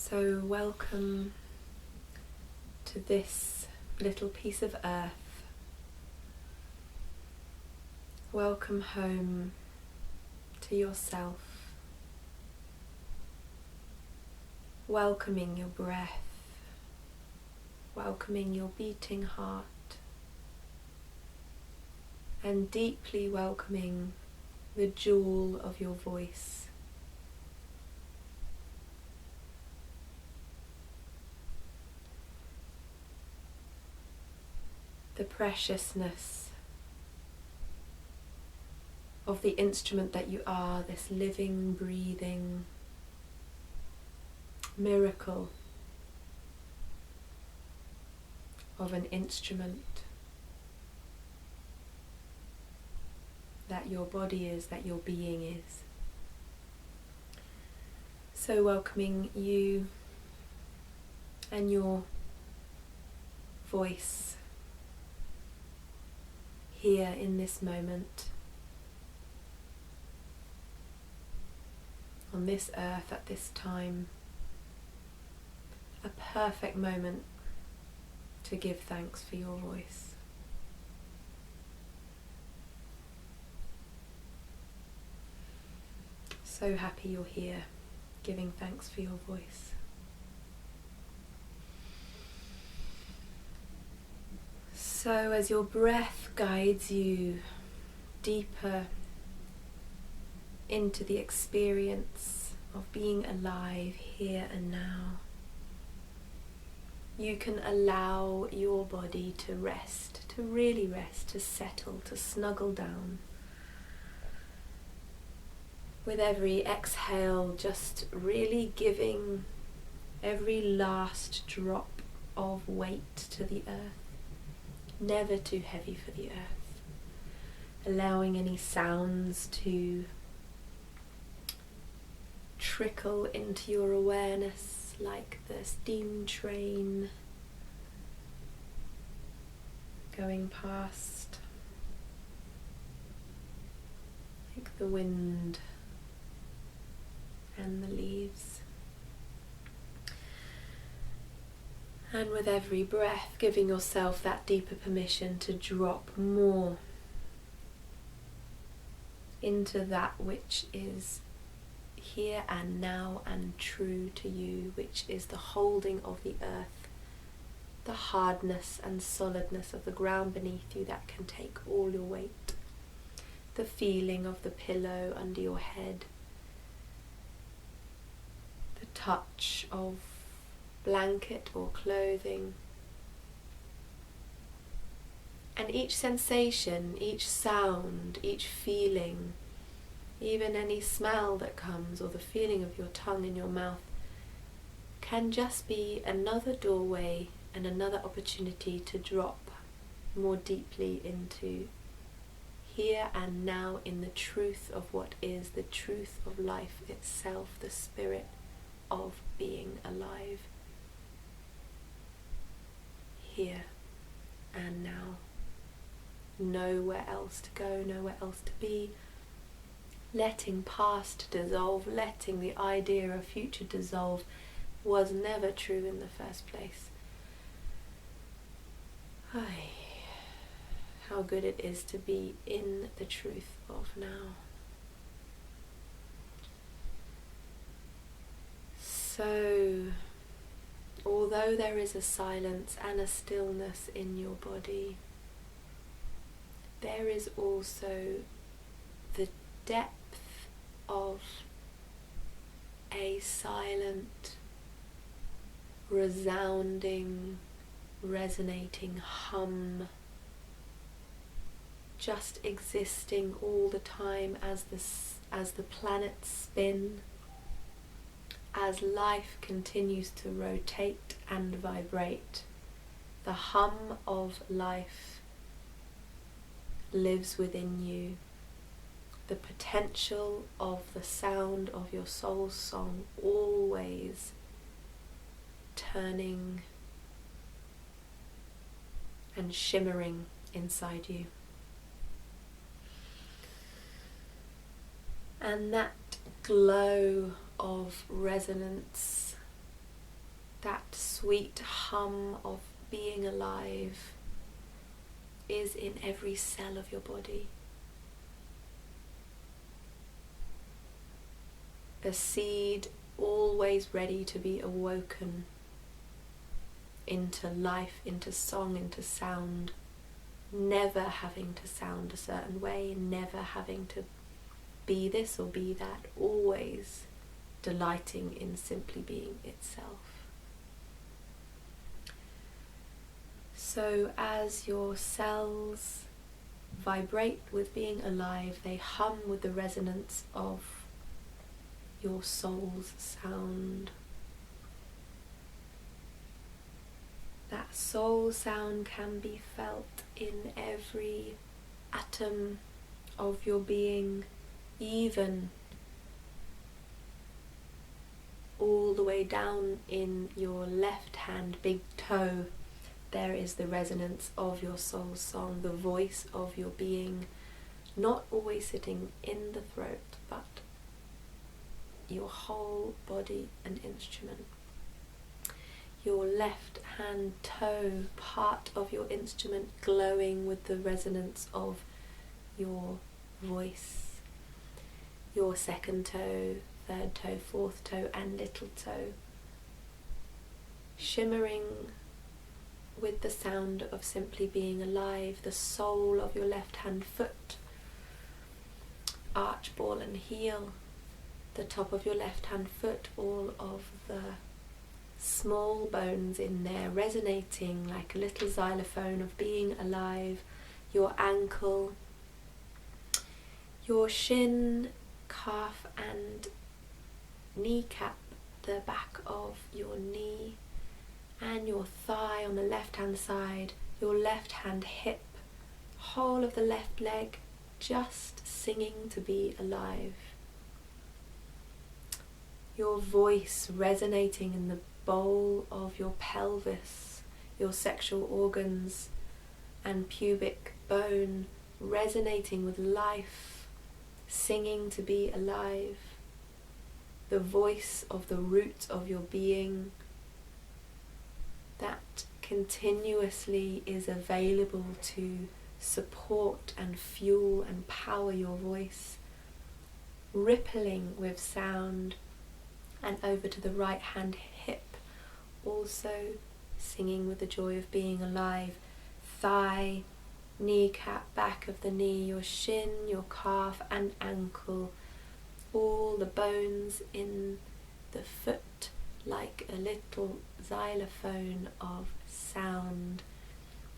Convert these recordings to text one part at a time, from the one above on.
So welcome to this little piece of earth. Welcome home to yourself. Welcoming your breath. Welcoming your beating heart. And deeply welcoming the jewel of your voice. The preciousness of the instrument that you are, this living, breathing miracle of an instrument that your body is, that your being is. So welcoming you and your voice here in this moment, on this earth at this time, a perfect moment to give thanks for your voice. So happy you're here, giving thanks for your voice. So as your breath guides you deeper into the experience of being alive here and now, you can allow your body to rest, to really rest, to settle, to snuggle down. With every exhale, just really giving every last drop of weight to the earth. Never too heavy for the earth. Allowing any sounds to trickle into your awareness, like the steam train going past, like the wind and the leaves. And with every breath, giving yourself that deeper permission to drop more into that which is here and now and true to you, which is the holding of the earth, the hardness and solidness of the ground beneath you that can take all your weight, the feeling of the pillow under your head, the touch of blanket or clothing, and each sensation, each sound, each feeling, even any smell that comes or the feeling of your tongue in your mouth can just be another doorway and another opportunity to drop more deeply into here and now in the truth of what is, the truth of life itself, the spirit of being alive. Here and now. Nowhere else to go, nowhere else to be. Letting past dissolve, letting the idea of future dissolve was never true in the first place. Ay, how good it is to be in the truth of now. So, although there is a silence and a stillness in your body, there is also the depth of a silent, resounding, resonating hum, just existing all the time as the planets spin, as life continues to rotate and vibrate. The hum of life lives within you. The potential of the sound of your soul's song always turning and shimmering inside you. And that glow of resonance that sweet hum of being alive is in every cell of your body. A seed always ready to be awoken into life, into song, into sound, never having to sound a certain way, never having to be this or be that, always delighting in simply being itself. So as your cells vibrate with being alive, they hum with the resonance of your soul's sound. That soul sound can be felt in every atom of your being, even all the way down in your left hand, big toe. There is the resonance of your soul's song, the voice of your being, not always sitting in the throat, but your whole body an instrument. Your left hand toe, part of your instrument, glowing with the resonance of your voice. Your second toe, third toe, fourth toe and little toe, shimmering with the sound of simply being alive. The sole of your left hand foot, arch, ball and heel. The top of your left hand foot, all of the small bones in there resonating like a little xylophone of being alive. Your ankle, your shin, calf and kneecap, the back of your knee and your thigh on the left hand side, your left hand hip, whole of the left leg just singing to be alive. Your voice resonating in the bowl of your pelvis, your sexual organs and pubic bone resonating with life, singing to be alive. The voice of the root of your being that continuously is available to support and fuel and power your voice, rippling with sound. And over to the right hand hip, also singing with the joy of being alive. Thigh, kneecap, back of the knee, your shin, your calf and ankle, all the bones in the foot like a little xylophone of sound.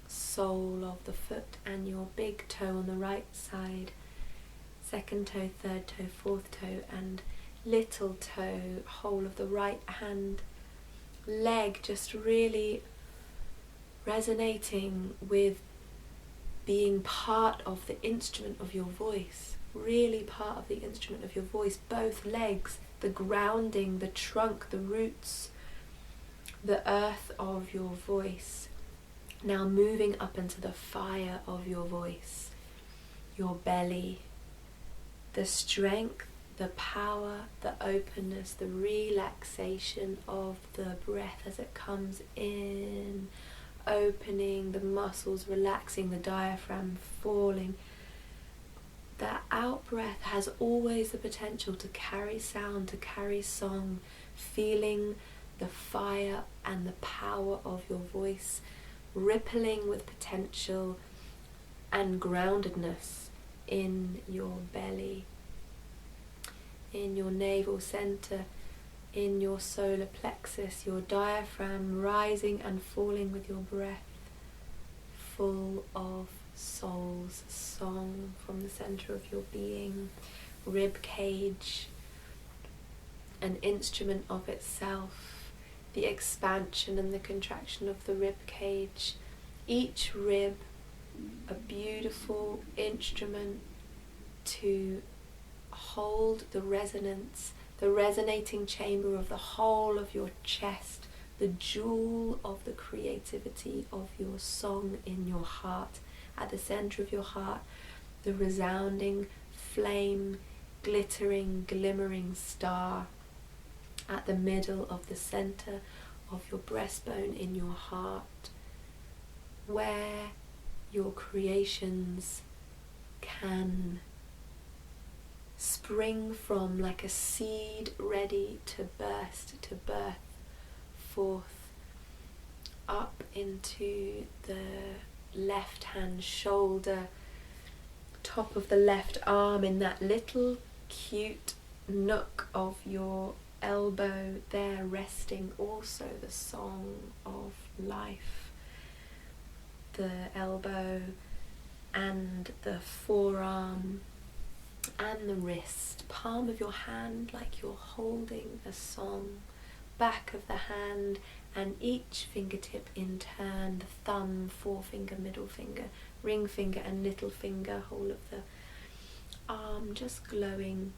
Sole of the foot and your big toe on the right side, second toe, third toe, fourth toe and little toe, whole of the right hand, leg just really resonating with being part of the instrument of your voice, really part of the instrument of your voice. Both legs, the grounding, the trunk, the roots, the earth of your voice. Now moving up into the fire of your voice, your belly, the strength, the power, the openness, the relaxation of the breath as it comes in, opening the muscles, relaxing the diaphragm, falling. That out breath has always the potential to carry sound, to carry song, feeling the fire and the power of your voice, rippling with potential and groundedness in your belly, in your navel center, in your solar plexus, your diaphragm rising and falling with your breath, full of soul's song from the center of your being. Rib cage, an instrument of itself, the expansion and the contraction of the rib cage, each rib a beautiful instrument to hold the resonance, the resonating chamber of the whole of your chest, the jewel of the creativity of your song in your heart. At the center of your heart, the resounding flame, glittering, glimmering star. At the middle of the center of your breastbone in your heart, where your creations can spring from like a seed ready to burst, to birth forth up into the left hand shoulder, top of the left arm, in that little cute nook of your elbow there, resting also the song of life. The elbow and the forearm and the wrist, palm of your hand like you're holding a song, back of the hand and each fingertip in turn, the thumb, forefinger, middle finger, ring finger and little finger, whole of the arm just glowing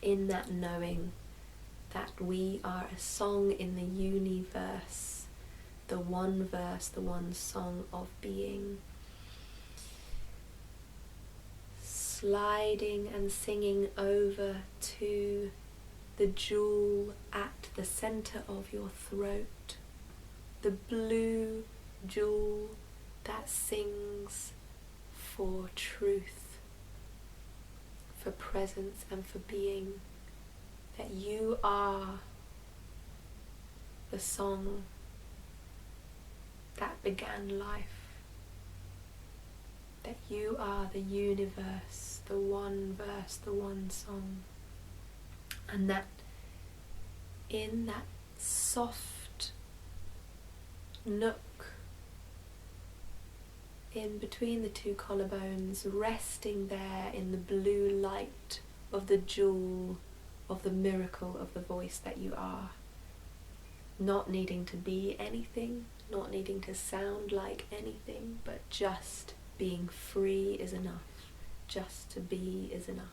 in that knowing that we are a song in the universe, the one verse, the one song of being. Sliding and singing over to the jewel at the center of your throat, the blue jewel that sings for truth, for presence and for being, that you are the song that began life, that you are the universe, the one verse, the one song, and that in that soft nook in between the two collarbones, resting there in the blue light of the jewel of the miracle of the voice that you are, not needing to be anything, not needing to sound like anything, but just being free is enough. Just to be is enough.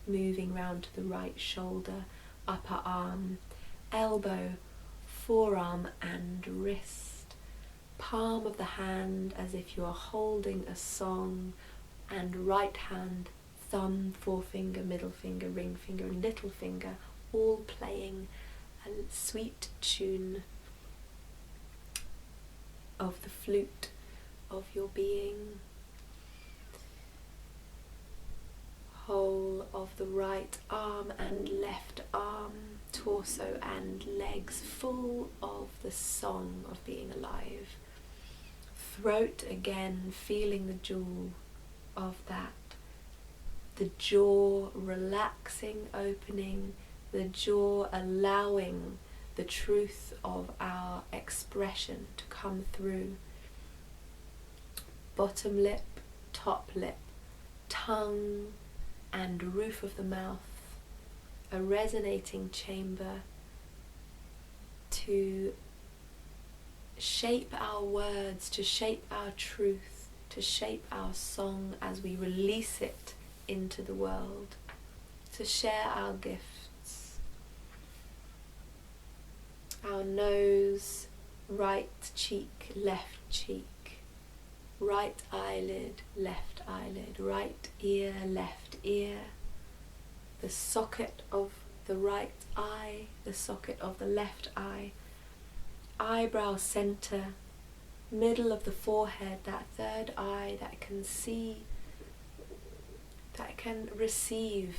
Moving round to the right shoulder, upper arm, elbow, forearm and wrist. Palm of the hand as if you are holding a song, and right hand, thumb, forefinger, middle finger, ring finger and little finger, all playing a sweet tune of the flute of your being. Whole of the right arm and left arm, torso and legs, full of the song of being alive. Throat again, feeling the jewel of that. The jaw relaxing, opening, the jaw allowing the truth of our expression to come through. Bottom lip, top lip, tongue and roof of the mouth, a resonating chamber to shape our words, to shape our truth, to shape our song as we release it into the world, to share our gifts. Our nose, right cheek, left cheek, right eyelid, left eyelid, right ear, left ear, the socket of the right eye, the socket of the left eye, eyebrow center, middle of the forehead, that third eye that can see, that can receive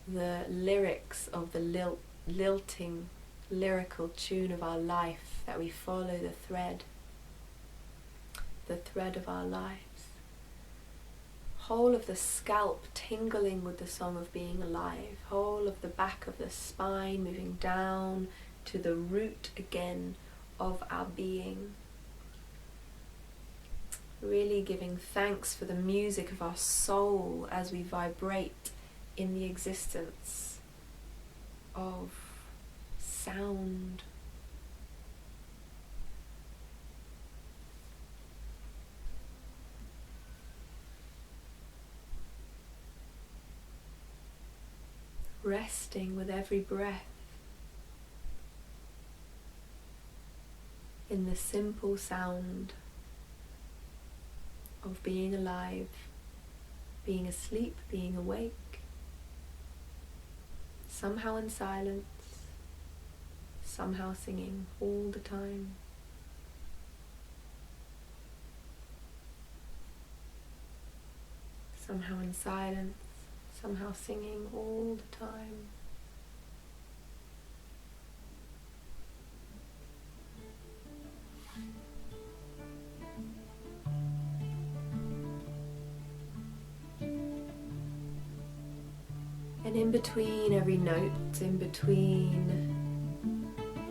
the lyrics of the lilting lyrical tune of our life, that we follow the thread of our lives. Whole of the scalp tingling with the song of being alive, whole of the back of the spine moving down to the root again of our being. Really giving thanks for the music of our soul as we vibrate in the existence of sound. Resting with every breath in the simple sound of being alive, being asleep, being awake, somehow in silence, somehow singing all the time. Somehow in silence, somehow singing all the time. And in between every note, in between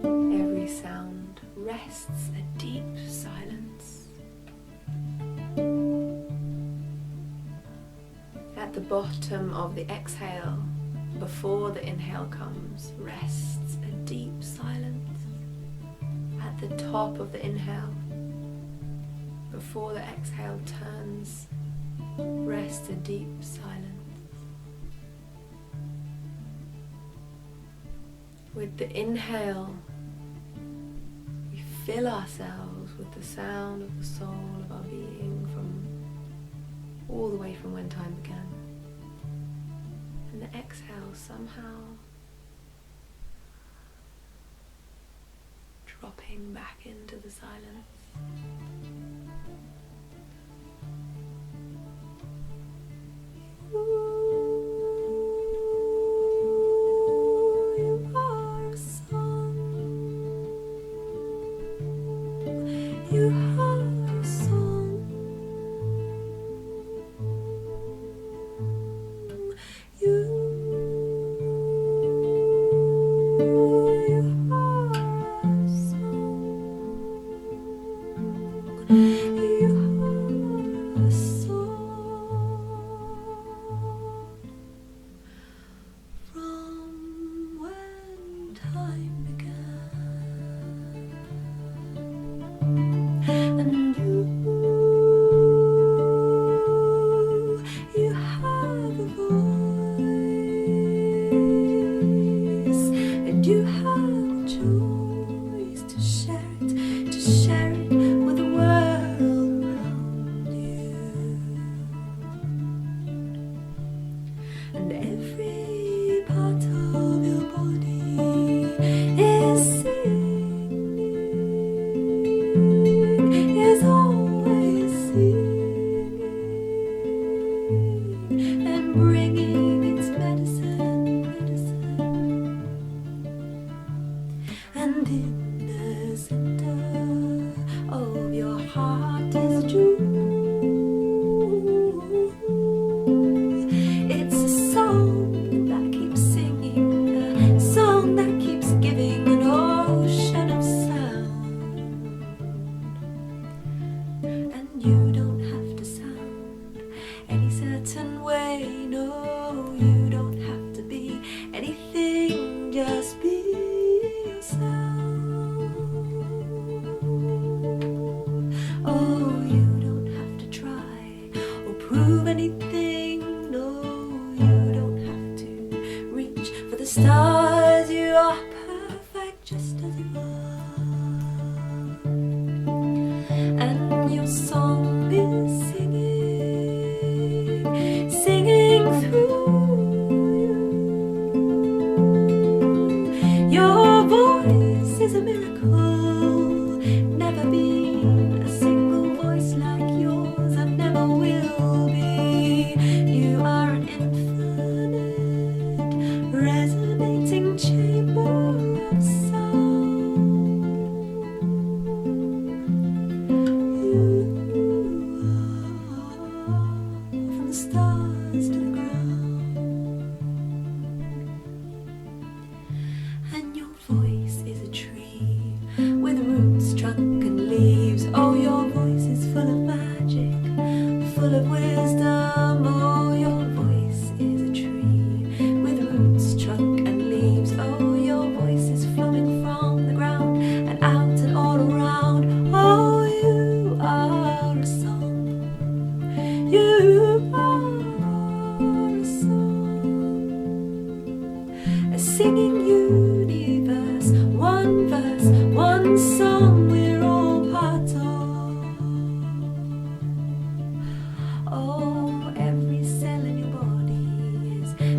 every sound, rests a deep silence. At the bottom of the exhale, before the inhale comes, rests a deep silence. At the top of the inhale, before the exhale turns, rests a deep silence. With the inhale, we fill ourselves with the sound of the soul of our being from all the way from when time began. And the exhale somehow dropping back into the silence.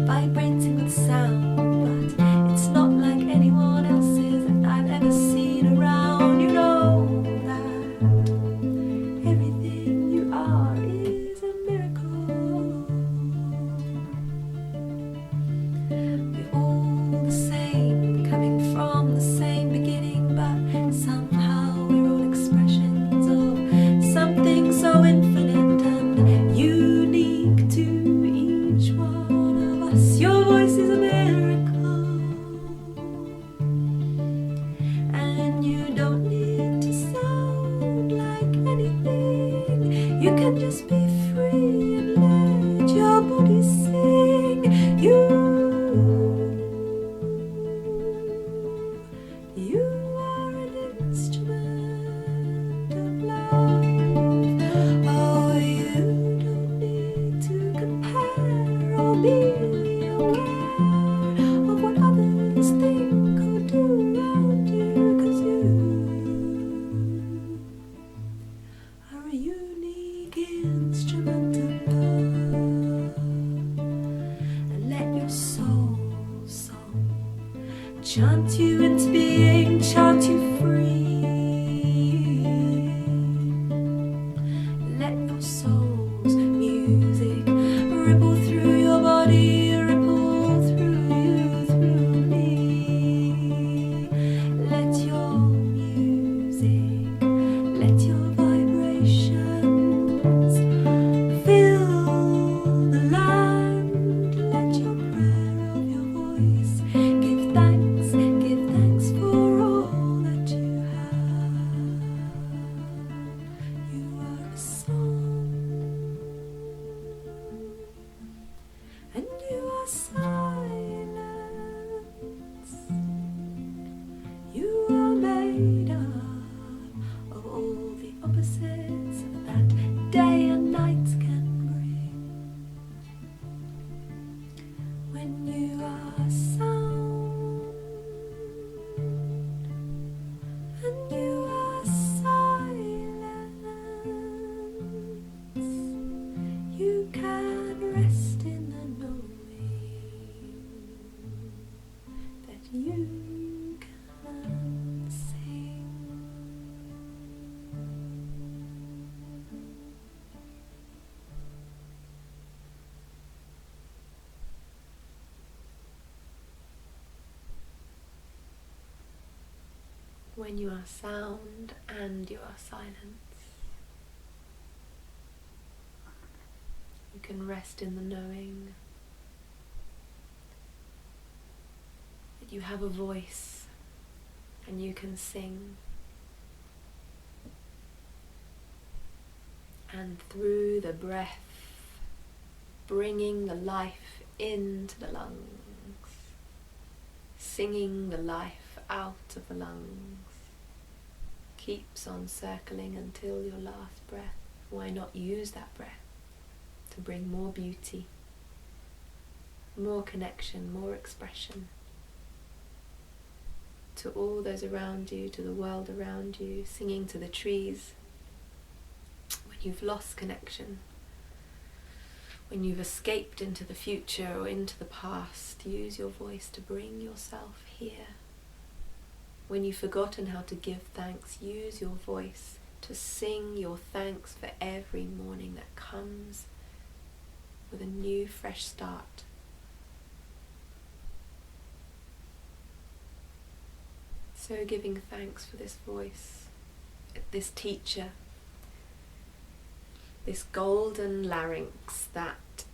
Vibrating with sound, but it's not like anyone else's, and I've Chant you into being, chant you free. Let your soul's music ripple through your body, ripple through you, through me. Let your music, let your vibrations fill the land. Let your prayer of your voice give thanks for all that you have. You are a song, and you are silence. You are made up of all the opposites that day and night can bring. When you are sound, and you are silence, you can rest in the knowing that you can sing. When you are sound and you are silence, you can rest in the knowing that you have a voice and you can sing. And through the breath, bringing the life into the lungs, singing the life out of the lungs, keeps on circling until your last breath. Why not use that breath to bring more beauty, more connection, more expression to all those around you, to the world around you, singing to the trees when you've lost connection, when you've escaped into the future or into the past. Use your voice to bring yourself here. When you've forgotten how to give thanks, use your voice to sing your thanks for every morning that comes with a new, fresh start. So giving thanks for this voice, this teacher, this golden larynx that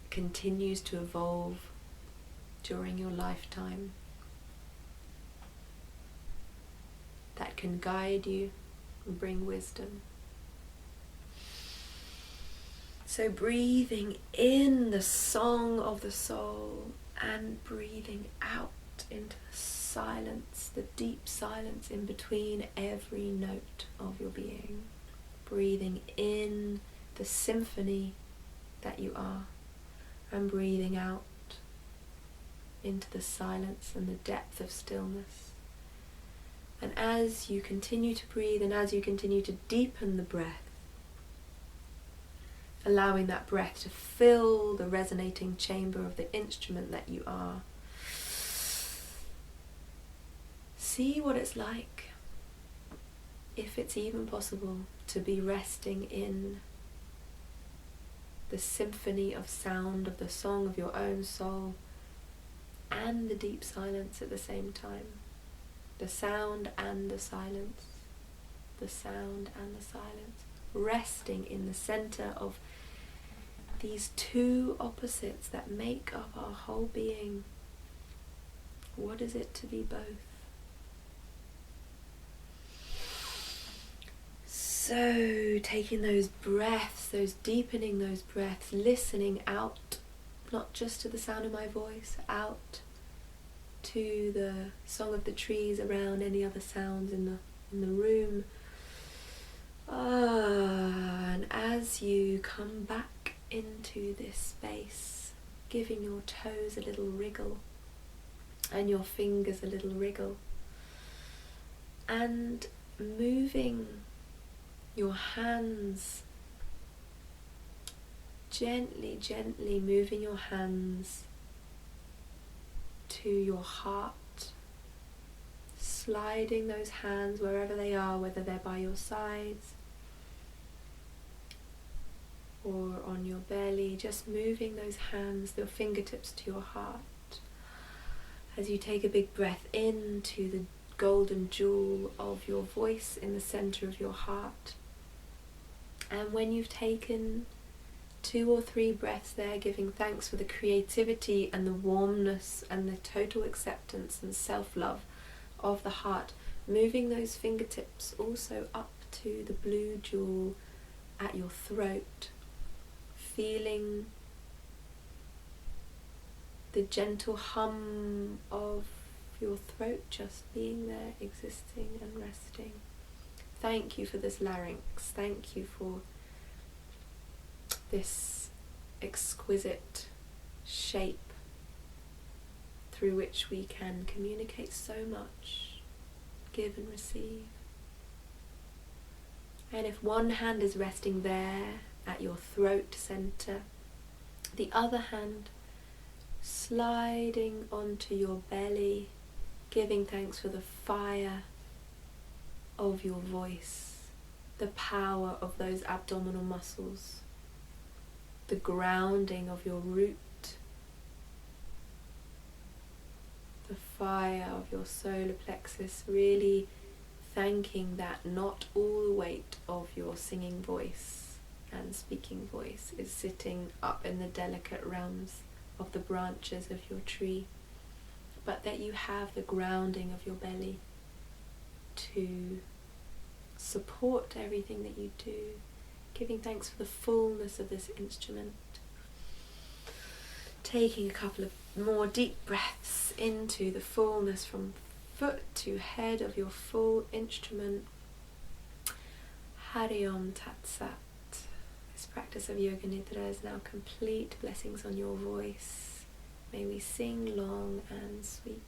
continues to evolve during your lifetime, that can guide you and bring wisdom. So breathing in the song of the soul and breathing out into the silence, the deep silence in between every note of your being. Breathing in the symphony that you are, and breathing out into the silence and the depth of stillness. And as you continue to breathe and as you continue to deepen the breath, allowing that breath to fill the resonating chamber of the instrument that you are, see what it's like, if it's even possible, to be resting in the symphony of sound of the song of your own soul and the deep silence at the same time. The sound and the silence, the sound and the silence, resting in the center of these two opposites that make up our whole being. What is it to be both? So taking those breaths, deepening those breaths, listening out, not just to the sound of my voice, out to the song of the trees around, any other sounds in the room. And as you come back into this space, giving your toes a little wriggle and your fingers a little wriggle, and moving your hands, gently moving your hands to your heart, sliding those hands wherever they are, whether they're by your sides or on your belly, just moving those hands, your fingertips to your heart. As you take a big breath into the golden jewel of your voice in the center of your heart. And when you've taken 2 or 3 breaths there, giving thanks for the creativity and the warmness and the total acceptance and self-love of the heart, moving those fingertips also up to the blue jewel at your throat, feeling the gentle hum of your throat just being there, existing and resting. Thank you for this larynx. Thank you for this exquisite shape through which we can communicate so much, give and receive. And if one hand is resting there at your throat center, the other hand sliding onto your belly, giving thanks for the fire of your voice, the power of those abdominal muscles, the grounding of your root, the fire of your solar plexus, really thanking that not all the weight of your singing voice and speaking voice is sitting up in the delicate realms of the branches of your tree, but that you have the grounding of your belly to support everything that you do, giving thanks for the fullness of this instrument. Taking a couple of more deep breaths into the fullness from foot to head of your full instrument. Hari Om Tat Sat. This practice of Yoga Nidra is now complete. Blessings on your voice. May we sing long and sweet.